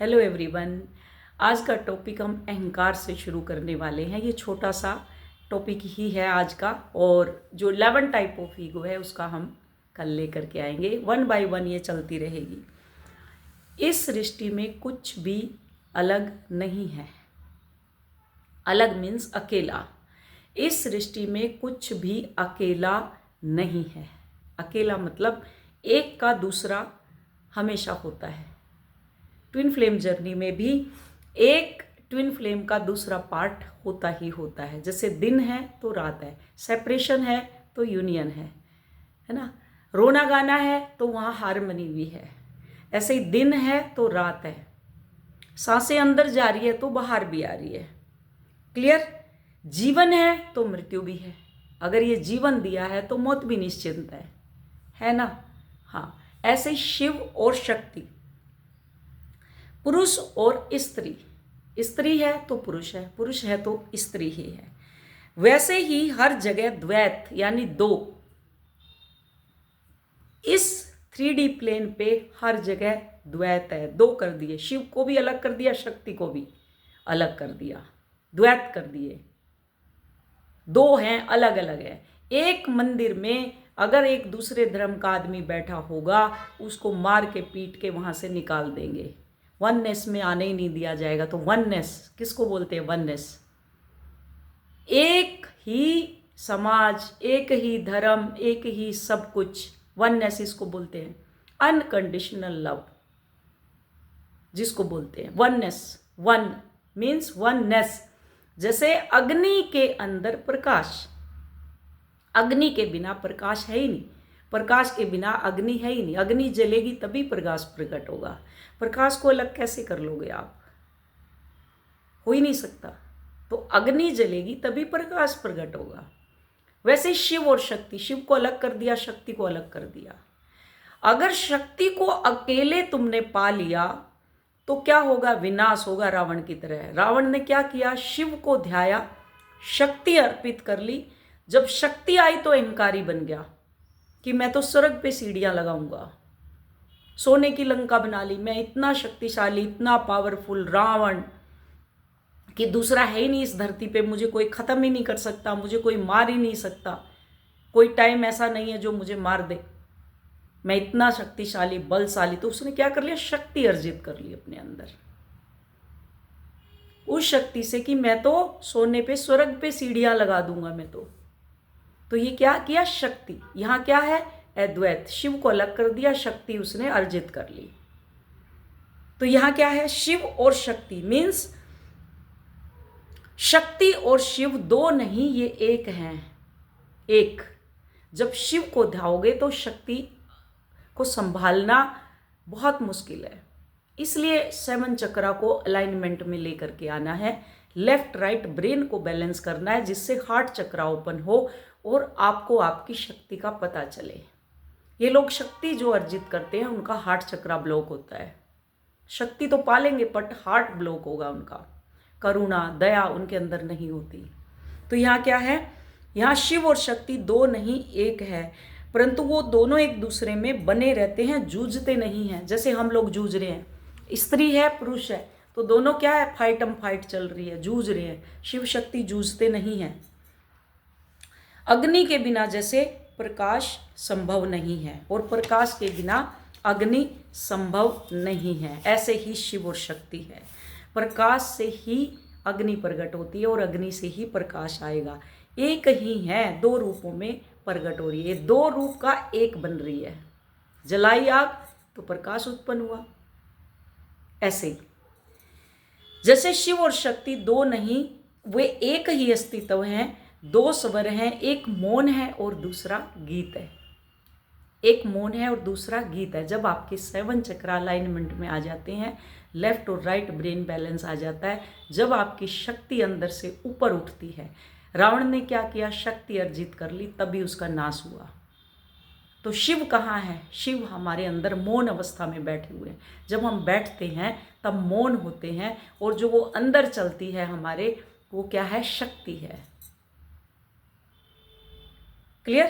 Hello everyone. आज का topic हम अहंकार से शुरू करने वाले हैं। ये छोटा सा टॉपिक ही है आज का, और जो 11 टाइप ऑफ ईगो है उसका हम कल लेकर के आएंगे। 1 बाय 1 ये चलती रहेगी। इस सृष्टि में कुछ भी अलग नहीं है। अलग मीन्स अकेला। इस सृष्टि में कुछ भी अकेला नहीं है। अकेला मतलब एक का दूसरा हमेशा होता है। ट्विन फ्लेम जर्नी में भी एक ट्विन फ्लेम का दूसरा पार्ट होता ही होता है। जैसे दिन है तो रात है, सेपरेशन है तो यूनियन है ना। रोना गाना है तो वहाँ हारमनी भी है। ऐसे ही दिन है तो रात है, सांसें अंदर जा रही है तो बाहर भी आ रही है। क्लियर। जीवन है तो मृत्यु भी है। अगर ये जीवन दिया है तो मौत भी निश्चिंत है ना। हाँ, ऐसे शिव और शक्ति, पुरुष और स्त्री, स्त्री है तो पुरुष है, पुरुष है तो स्त्री ही है। वैसे ही हर जगह द्वैत यानी दो। इस 3D प्लेन पे हर जगह द्वैत है। दो कर दिए, शिव को भी अलग कर दिया, शक्ति को भी अलग कर दिया, द्वैत कर दिए। दो हैं, अलग अलग है। एक मंदिर में अगर एक दूसरे धर्म का आदमी बैठा होगा, उसको मार के पीट के वहां से निकाल देंगे। वननेस में आने ही नहीं दिया जाएगा। तो वननेस किसको बोलते हैं? वननेस। एक ही समाज, एक ही धर्म, एक ही सब कुछ, वननेस इसको बोलते हैं। अनकंडीशनल लव जिसको बोलते हैं वननेस। One means oneness. जैसे अग्नि के अंदर प्रकाश, अग्नि के बिना प्रकाश है ही नहीं, प्रकाश के बिना अग्नि है ही नहीं। अग्नि जलेगी तभी प्रकाश प्रकट होगा। प्रकाश को अलग कैसे कर लोगे आप? हो ही नहीं सकता। तो अग्नि जलेगी तभी प्रकाश प्रकट होगा। वैसे शिव और शक्ति, शिव को अलग कर दिया, शक्ति को अलग कर दिया। अगर शक्ति को अकेले तुमने पा लिया तो क्या होगा? विनाश होगा रावण की तरह। रावण ने क्या किया? शिव को ध्याया, शक्ति अर्पित कर ली। जब शक्ति आई तो अहंकारी बन गया कि मैं तो स्वर्ग पे सीढ़ियां लगाऊंगा, सोने की लंका बना ली। मैं इतना शक्तिशाली, इतना पावरफुल रावण कि दूसरा है ही नहीं इस धरती पे। मुझे कोई खत्म ही नहीं कर सकता, मुझे कोई मार ही नहीं सकता। कोई टाइम ऐसा नहीं है जो मुझे मार दे। मैं इतना शक्तिशाली, बलशाली। तो उसने क्या कर लिया? शक्ति अर्जित कर ली अपने अंदर, उस शक्ति से कि मैं तो सोने पे, स्वर्ग पे सीढ़ियां लगा दूंगा मैं तो ये क्या किया? शक्ति। यहां क्या है? अद्वैत। शिव को अलग कर दिया, शक्ति उसने अर्जित कर ली। तो यहां क्या है? शिव और शक्ति मीन्स शक्ति और शिव दो नहीं, ये एक हैं। एक। जब शिव को ध्याओगे तो शक्ति को संभालना बहुत मुश्किल है। इसलिए 7 चक्रा को अलाइनमेंट में लेकर के आना है। लेफ्ट राइट ब्रेन को बैलेंस करना है, जिससे हार्ट चक्रा ओपन हो और आपको आपकी शक्ति का पता चले। ये लोग शक्ति जो अर्जित करते हैं उनका हार्ट चक्रा ब्लॉक होता है। शक्ति तो पालेंगे बट हार्ट ब्लॉक होगा उनका। करुणा, दया उनके अंदर नहीं होती। तो यहाँ क्या है? यहाँ शिव और शक्ति दो नहीं एक है, परंतु वो दोनों एक दूसरे में बने रहते हैं, जूझते नहीं हैं। जैसे हम लोग जूझ रहे हैं, स्त्री है पुरुष है, तो दोनों क्या है? फाइट चल रही है, जूझ रहे हैं। शिव शक्ति जूझते नहीं हैं। अग्नि के बिना जैसे प्रकाश संभव नहीं है और प्रकाश के बिना अग्नि संभव नहीं है, ऐसे ही शिव और शक्ति है। प्रकाश से ही अग्नि प्रकट होती है और अग्नि से ही प्रकाश आएगा। एक ही है, दो रूपों में प्रकट हो रही है। दो रूप का एक बन रही है। जलाई आग तो प्रकाश उत्पन्न हुआ। ऐसे ही जैसे शिव और शक्ति दो नहीं, वे एक ही अस्तित्व हैं। दो स्वर हैं, एक मौन है और दूसरा गीत है। एक मौन है और दूसरा गीत है। जब आपके 7 चक्रा अलाइनमेंट में आ जाते हैं, लेफ्ट और राइट ब्रेन बैलेंस आ जाता है, जब आपकी शक्ति अंदर से ऊपर उठती है। रावण ने क्या किया? शक्ति अर्जित कर ली, तभी उसका नाश हुआ। तो शिव कहाँ है? शिव हमारे अंदर मौन अवस्था में बैठे हुए हैं। जब हम बैठते हैं तब मौन होते हैं, और जो वो अंदर चलती है हमारे, वो क्या है? शक्ति है। क्लियर?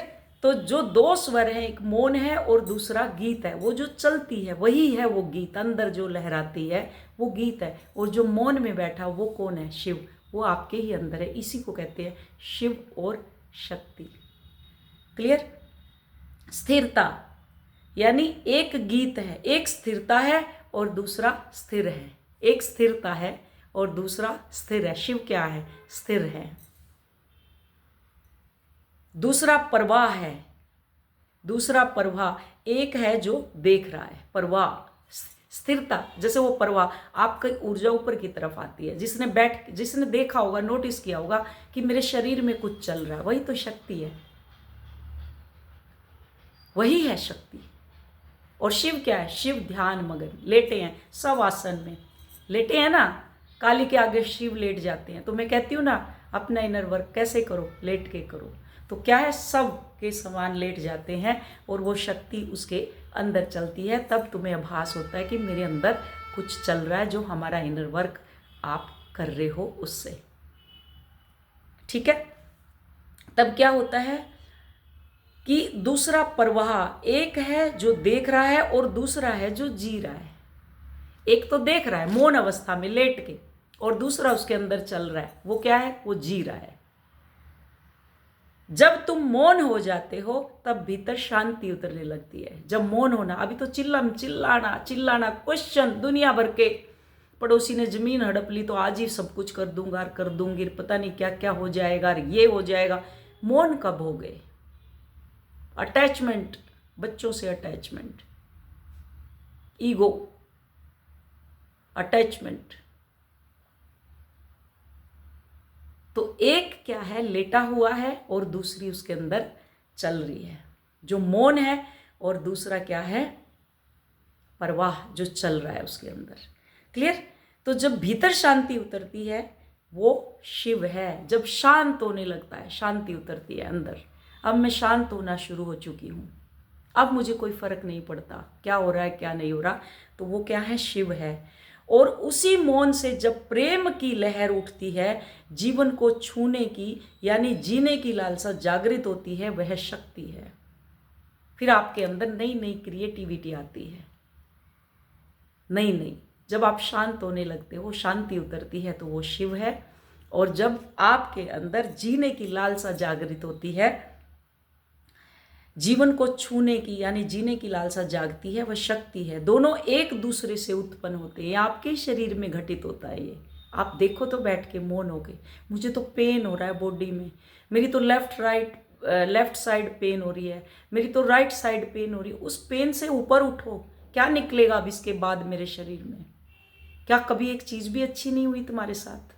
तो जो दो स्वर हैं, एक मौन है और दूसरा गीत है, वो जो चलती है वही है वो गीत, अंदर जो लहराती है वो गीत है। और जो मौन में बैठा वो कौन है? शिव। वो आपके ही अंदर है। इसी को कहते हैं शिव और शक्ति। क्लियर? स्थिरता, यानी एक गीत है, एक स्थिरता है और दूसरा स्थिर है। एक स्थिरता है और दूसरा स्थिर है। शिव क्या है? स्थिर है। दूसरा प्रवाह है। दूसरा प्रवाह, एक है जो देख रहा है, प्रवाह, स्थिरता। जैसे वो प्रवाह, आपकी ऊर्जा ऊपर की तरफ आती है। जिसने देखा होगा, नोटिस किया होगा कि मेरे शरीर में कुछ चल रहा है, वही तो शक्ति है, वही है शक्ति। और शिव क्या है? शिव ध्यान मगन, लेटे हैं सब आसन में, लेटे हैं ना, काली के आगे शिव लेट जाते हैं। तो मैं कहती हूँ ना, अपना इनर वर्क कैसे करो? लेट के करो। तो क्या है, सब के समान लेट जाते हैं और वो शक्ति उसके अंदर चलती है। तब तुम्हें आभास होता है कि मेरे अंदर कुछ चल रहा है, जो हमारा इनर वर्क आप कर रहे हो उससे। ठीक है? तब क्या होता है कि दूसरा प्रवाह, एक है जो देख रहा है और दूसरा है जो जी रहा है। एक तो देख रहा है मौन अवस्था में लेट के, और दूसरा उसके अंदर चल रहा है, वो क्या है? वो जी रहा है। जब तुम मौन हो जाते हो तब भीतर शांति उतरने लगती है। जब मौन होना, अभी तो चिल्लाना क्वेश्चन दुनिया भर के, पड़ोसी ने जमीन हड़प ली तो आज ही सब कुछ कर दूंगा, कर दूंगी, पता नहीं क्या क्या हो जाएगा, ये हो जाएगा। मौन कब हो गए? अटैचमेंट, बच्चों से अटैचमेंट, ईगो, अटैचमेंट। तो एक क्या है? लेटा हुआ है और दूसरी उसके अंदर चल रही है, जो मौन है, और दूसरा क्या है? प्रवाह, जो चल रहा है उसके अंदर। क्लियर? तो जब भीतर शांति उतरती है वो शिव है। जब शांत होने लगता है, शांति उतरती है अंदर। अब मैं शांत होना शुरू हो चुकी हूँ, अब मुझे कोई फर्क नहीं पड़ता क्या हो रहा है क्या नहीं हो रहा। तो वो क्या है? शिव है। और उसी मौन से जब प्रेम की लहर उठती है, जीवन को छूने की यानी जीने की लालसा जागृत होती है, वह शक्ति है। फिर आपके अंदर नई नई क्रिएटिविटी आती है, नई। जब आप शांत होने लगते हो, शांति उतरती है, तो वो शिव है। और जब आपके अंदर जीने की लालसा जागृत होती है, जीवन को छूने की यानी जीने की लालसा जागती है, वह शक्ति है। दोनों एक दूसरे से उत्पन्न होते हैं, आपके शरीर में घटित होता है ये। आप देखो तो बैठ के मौन हो गए, मुझे तो पेन हो रहा है बॉडी में, मेरी तो लेफ्ट साइड पेन हो रही है, मेरी तो राइट साइड पेन हो रही है। उस पेन से ऊपर उठो, क्या निकलेगा अब इसके बाद मेरे शरीर में? क्या कभी एक चीज़ भी अच्छी नहीं हुई तुम्हारे साथ?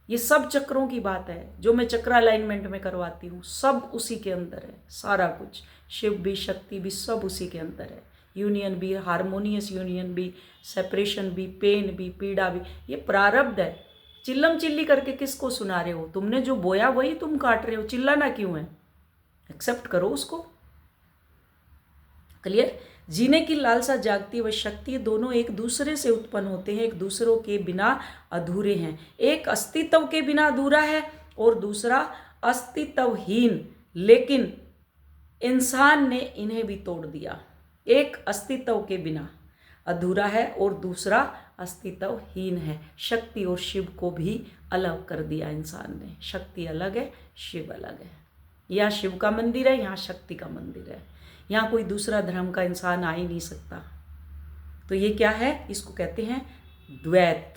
ये सब चक्रों की बात है, जो मैं चक्र अलाइनमेंट में करवाती हूँ, सब उसी के अंदर है। सारा कुछ, शिव भी, शक्ति भी, सब उसी के अंदर है। यूनियन भी, हारमोनियस यूनियन भी, सेपरेशन भी, पेन भी, पीड़ा भी, ये प्रारब्ध है। चिल्लम चिल्ली करके किसको सुना रहे हो? तुमने जो बोया वही तुम काट रहे हो, चिल्लाना क्यों है? एक्सेप्ट करो उसको। क्लियर? जीने की लालसा जागती व शक्ति दोनों एक दूसरे से उत्पन्न होते हैं, एक दूसरों के बिना अधूरे हैं। एक अस्तित्व के बिना अधूरा है और दूसरा अस्तित्वहीन, लेकिन इंसान ने इन्हें भी तोड़ दिया। एक अस्तित्व के बिना अधूरा है और दूसरा अस्तित्वहीन है। शक्ति और शिव को भी अलग कर दिया इंसान ने। शक्ति अलग है, शिव अलग है। यहाँ शिव का मंदिर है, यहाँ शक्ति का मंदिर है। यहाँ कोई दूसरा धर्म का इंसान आ ही नहीं सकता। तो ये क्या है? इसको कहते हैं द्वैत।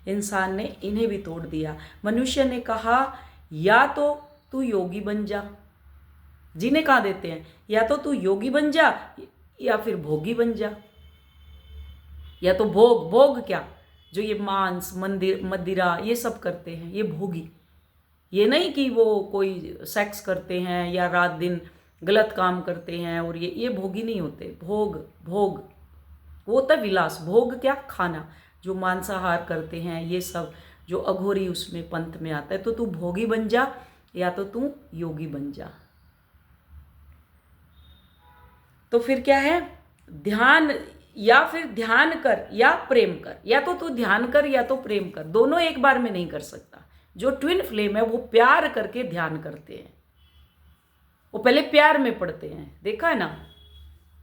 इंसान ने इन्हें भी तोड़ दिया। मनुष्य ने कहा या तो तू योगी बन जा, जिन्हें कहा देते हैं या तो तू योगी बन जा या फिर भोगी बन जा। या तो भोग क्या? जो ये मांस मदिरा ये सब करते हैं, ये भोगी। ये नहीं कि वो कोई सेक्स करते हैं या रात दिन गलत काम करते हैं, और ये भोगी नहीं होते। भोग वो होता है विलास। भोग क्या? खाना। जो मांसाहार करते हैं, ये सब जो अघोरी उसमें पंथ में आता है। तो तू भोगी बन जा या तो तू योगी बन जा। तो फिर क्या है? ध्यान, या फिर ध्यान कर या प्रेम कर। या तो तू ध्यान कर या तो प्रेम कर, दोनों एक बार में नहीं कर सकता। जो ट्विन फ्लेम है वो प्यार करके ध्यान करते हैं, वो पहले प्यार में पड़ते हैं, देखा है ना,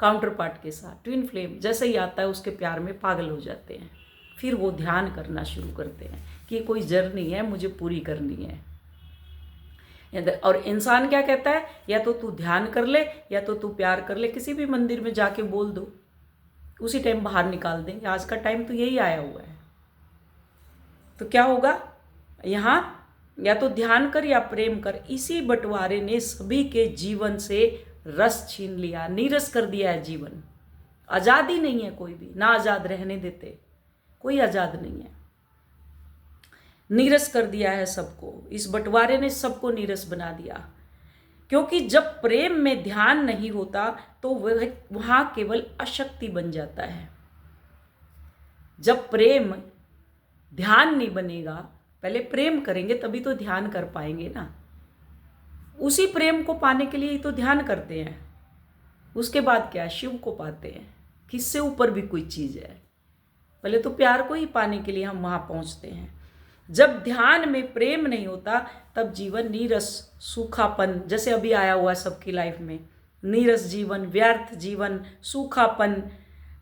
काउंटर पार्ट के साथ। ट्विन फ्लेम जैसे ही आता है उसके प्यार में पागल हो जाते हैं, फिर वो ध्यान करना शुरू करते हैं कि कोई जर्नी है, मुझे पूरी करनी है। और इंसान क्या कहता है, या तो तू ध्यान कर ले या तो तू प्यार कर ले। किसी भी मंदिर में जाके बोल दो, उसी टाइम बाहर निकाल देंगे। आज का टाइम तो यही आया हुआ है। तो क्या होगा यहाँ, या तो ध्यान कर या प्रेम कर। इसी बंटवारे ने सभी के जीवन से रस छीन लिया, नीरस कर दिया है जीवन। आज़ादी नहीं है कोई भी, ना आज़ाद रहने देते, कोई आज़ाद नहीं है। नीरस कर दिया है सबको, इस बंटवारे ने सबको नीरस बना दिया। क्योंकि जब प्रेम में ध्यान नहीं होता तो वह वहाँ केवल अशक्ति बन जाता है। जब प्रेम ध्यान नहीं बनेगा, पहले प्रेम करेंगे तभी तो ध्यान कर पाएंगे ना। उसी प्रेम को पाने के लिए ही तो ध्यान करते हैं। उसके बाद क्या, शिव को पाते हैं। किससे ऊपर भी कोई चीज़ है, पहले तो प्यार को ही पाने के लिए हम वहाँ पहुँचते हैं। जब ध्यान में प्रेम नहीं होता तब जीवन नीरस, सूखापन, जैसे अभी आया हुआ सबकी लाइफ में, नीरस जीवन, व्यर्थ जीवन, सूखापन,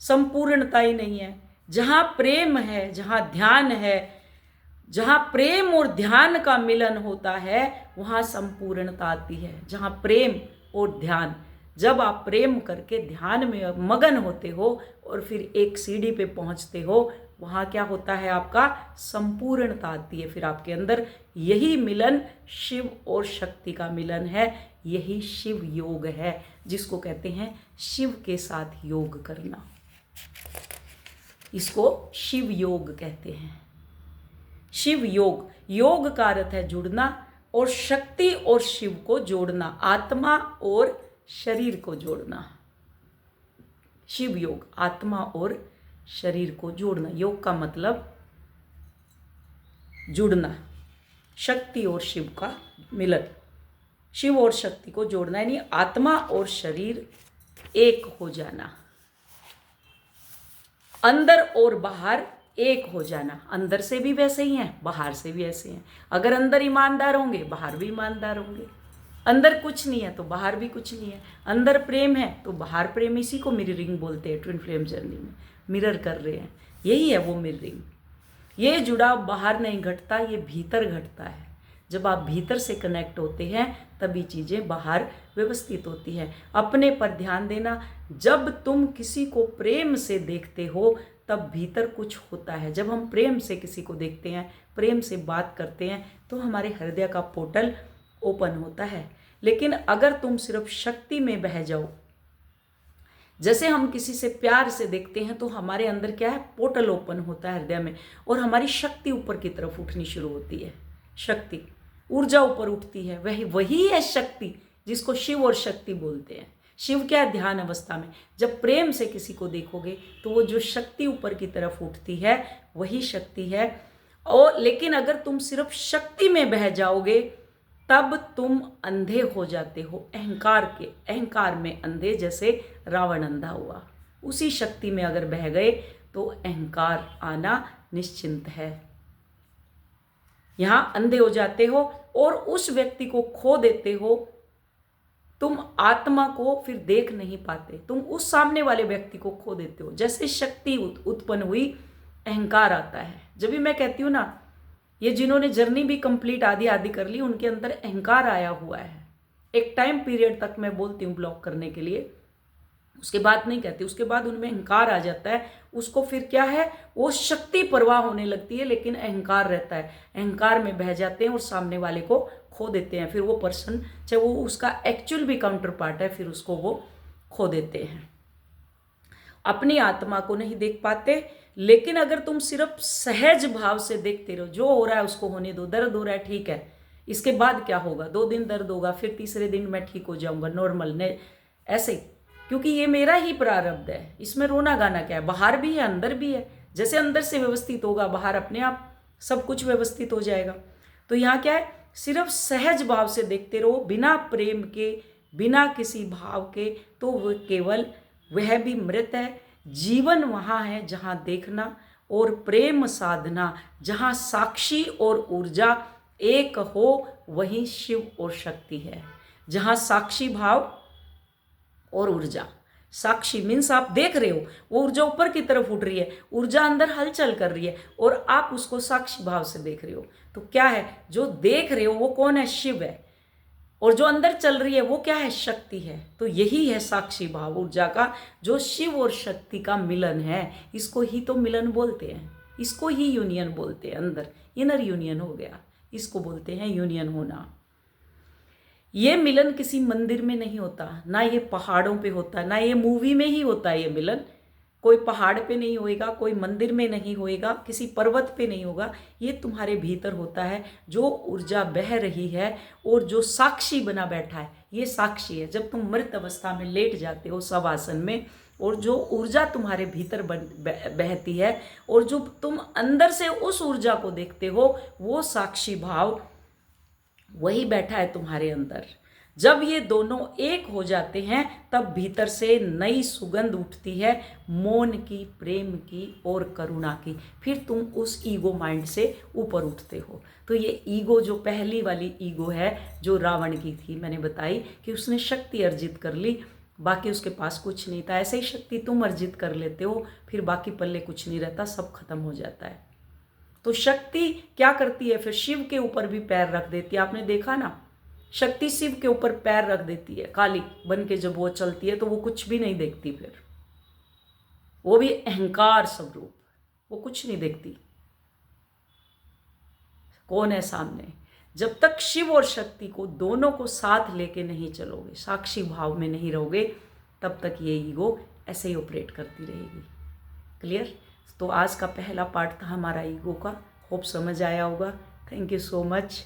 संपूर्णता ही नहीं है। जहाँ प्रेम है, जहाँ ध्यान है, जहाँ प्रेम और ध्यान का मिलन होता है वहाँ संपूर्णता आती है। जहाँ प्रेम और ध्यान, जब आप प्रेम करके ध्यान में मगन होते हो और फिर एक सीढ़ी पे पहुँचते हो, वहाँ क्या होता है, आपका संपूर्णता आती है। फिर आपके अंदर यही मिलन शिव और शक्ति का मिलन है। यही शिव योग है, जिसको कहते हैं शिव के साथ योग करना। इसको शिव योग कहते हैं। शिव योग, योग का अर्थ है जुड़ना, और शक्ति और शिव को जोड़ना, आत्मा और शरीर को जोड़ना। शिव योग, आत्मा और शरीर को जोड़ना। योग का मतलब जुड़ना, शक्ति और शिव का मिलन, शिव और शक्ति को जोड़ना, यानी आत्मा और शरीर एक हो जाना, अंदर और बाहर एक हो जाना। अंदर से भी वैसे ही हैं, बाहर से भी ऐसे हैं। अगर अंदर ईमानदार होंगे, बाहर भी ईमानदार होंगे। अंदर कुछ नहीं है तो बाहर भी कुछ नहीं है। अंदर प्रेम है तो बाहर प्रेम। इसी को मिररिंग बोलते हैं। ट्विन फ्लेम जर्नी में मिरर कर रहे हैं, यही है वो मिररिंग। ये जुड़ाव बाहर नहीं घटता, ये भीतर घटता है। जब आप भीतर से कनेक्ट होते हैं तभी चीज़ें बाहर व्यवस्थित होती हैं। अपने पर ध्यान देना, जब तुम किसी को प्रेम से देखते हो तब भीतर कुछ होता है। जब हम प्रेम से किसी को देखते हैं, प्रेम से बात करते हैं, तो हमारे हृदय का पोर्टल ओपन होता है। लेकिन अगर तुम सिर्फ शक्ति में बह जाओ, जैसे हम किसी से प्यार से देखते हैं तो हमारे अंदर क्या है, पोर्टल ओपन होता है हृदय में, और हमारी शक्ति ऊपर की तरफ उठनी शुरू होती है। शक्ति, ऊर्जा ऊपर उठती है। वही है शक्ति, जिसको शिव और शक्ति बोलते हैं। शिव क्या है, ध्यान अवस्था में। जब प्रेम से किसी को देखोगे तो वो जो शक्ति ऊपर की तरफ उठती है वही शक्ति है। और लेकिन अगर तुम सिर्फ शक्ति में बह जाओगे तब तुम अंधे हो जाते हो, अहंकार में अंधे, जैसे रावण अंधा हुआ। उसी शक्ति में अगर बह गए तो अहंकार आना निश्चिंत है। यहाँ अंधे हो जाते हो और उस व्यक्ति को खो देते हो। तुम आत्मा को फिर देख नहीं पाते, तुम उस सामने वाले व्यक्ति को खो देते हो। जैसे शक्ति उत्पन्न हुई, अहंकार आता है। जब भी मैं कहती हूँ ना, ये जिन्होंने जर्नी भी कंप्लीट आधी आधी कर ली, उनके अंदर अहंकार आया हुआ है। एक टाइम पीरियड तक मैं बोलती हूँ ब्लॉक करने के लिए, उसके बाद नहीं कहती। उसके बाद उनमें अहंकार आ जाता है। उसको फिर क्या है, वो शक्ति परवाह होने लगती है, लेकिन अहंकार रहता है। अहंकार में बह जाते हैं और सामने वाले को खो देते हैं। फिर वो पर्सन, चाहे वो उसका एक्चुअल भी काउंटर पार्ट है, फिर उसको वो खो देते हैं। अपनी आत्मा को नहीं देख पाते। लेकिन अगर तुम सिर्फ सहज भाव से देखते रहो, जो हो रहा है उसको होने दो, दर्द हो रहा है ठीक है, इसके बाद क्या होगा, 2 दिन दर्द होगा, फिर तीसरे दिन मैं ठीक हो जाऊंगा, नॉर्मल ने ऐसे, क्योंकि ये मेरा ही प्रारब्ध है। इसमें रोना गाना क्या है, बाहर भी है अंदर भी है। जैसे अंदर से व्यवस्थित होगा, बाहर अपने आप सब कुछ व्यवस्थित हो जाएगा। तो यहाँ क्या है, सिर्फ सहज भाव से देखते रहो, बिना प्रेम के, बिना किसी भाव के, तो वो केवल वह भी मृत है। जीवन वहाँ है जहाँ देखना और प्रेम साधना, जहाँ साक्षी और ऊर्जा एक हो, वही शिव और शक्ति है। जहाँ साक्षी भाव और ऊर्जा, साक्षी मीन्स आप देख रहे हो वो ऊर्जा ऊपर की तरफ उठ रही है, ऊर्जा अंदर हलचल कर रही है और आप उसको साक्षी भाव से देख रहे हो। तो क्या है, जो देख रहे हो वो कौन है, शिव है, और जो अंदर चल रही है वो क्या है, शक्ति है। तो यही है साक्षी भाव ऊर्जा का, जो शिव और शक्ति का मिलन है। इसको ही तो मिलन बोलते हैं, इसको ही यूनियन बोलते हैं। अंदर इनर यूनियन हो गया, इसको बोलते हैं यूनियन होना। ये मिलन किसी मंदिर में नहीं होता, ना ये पहाड़ों पे होता, ना ये मूवी में ही होता है। ये मिलन कोई पहाड़ पे नहीं होएगा, कोई मंदिर में नहीं होएगा, किसी पर्वत पे नहीं होगा। ये तुम्हारे भीतर होता है। जो ऊर्जा बह रही है और जो साक्षी बना बैठा है, ये साक्षी है। जब तुम मृत अवस्था में लेट जाते हो शवासन में, और जो ऊर्जा तुम्हारे भीतर बहती है और जो तुम अंदर से उस ऊर्जा को देखते हो, वो साक्षी भाव वही बैठा है तुम्हारे अंदर। जब ये दोनों एक हो जाते हैं तब भीतर से नई सुगंध उठती है, मौन की, प्रेम की और करुणा की। फिर तुम उस ईगो माइंड से ऊपर उठते हो। तो ये ईगो, जो पहली वाली ईगो है जो रावण की थी, मैंने बताई कि उसने शक्ति अर्जित कर ली, बाकी उसके पास कुछ नहीं था। ऐसे ही शक्ति तुम अर्जित कर लेते हो, फिर बाकी पल्ले कुछ नहीं रहता, सब खत्म हो जाता है। तो शक्ति क्या करती है, फिर शिव के ऊपर भी पैर रख देती है। आपने देखा ना, शक्ति शिव के ऊपर पैर रख देती है, काली बन के जब वो चलती है तो वो कुछ भी नहीं देखती। फिर वो भी अहंकार स्वरूप, वो कुछ नहीं देखती कौन है सामने। जब तक शिव और शक्ति को दोनों को साथ लेके नहीं चलोगे, साक्षी भाव में नहीं रहोगे, तब तक ये ईगो ऐसे ही ऑपरेट करती रहेगी। क्लियर? तो आज का पहला पार्ट था हमारा ईगो का। होप समझ आया होगा। Thank you so much.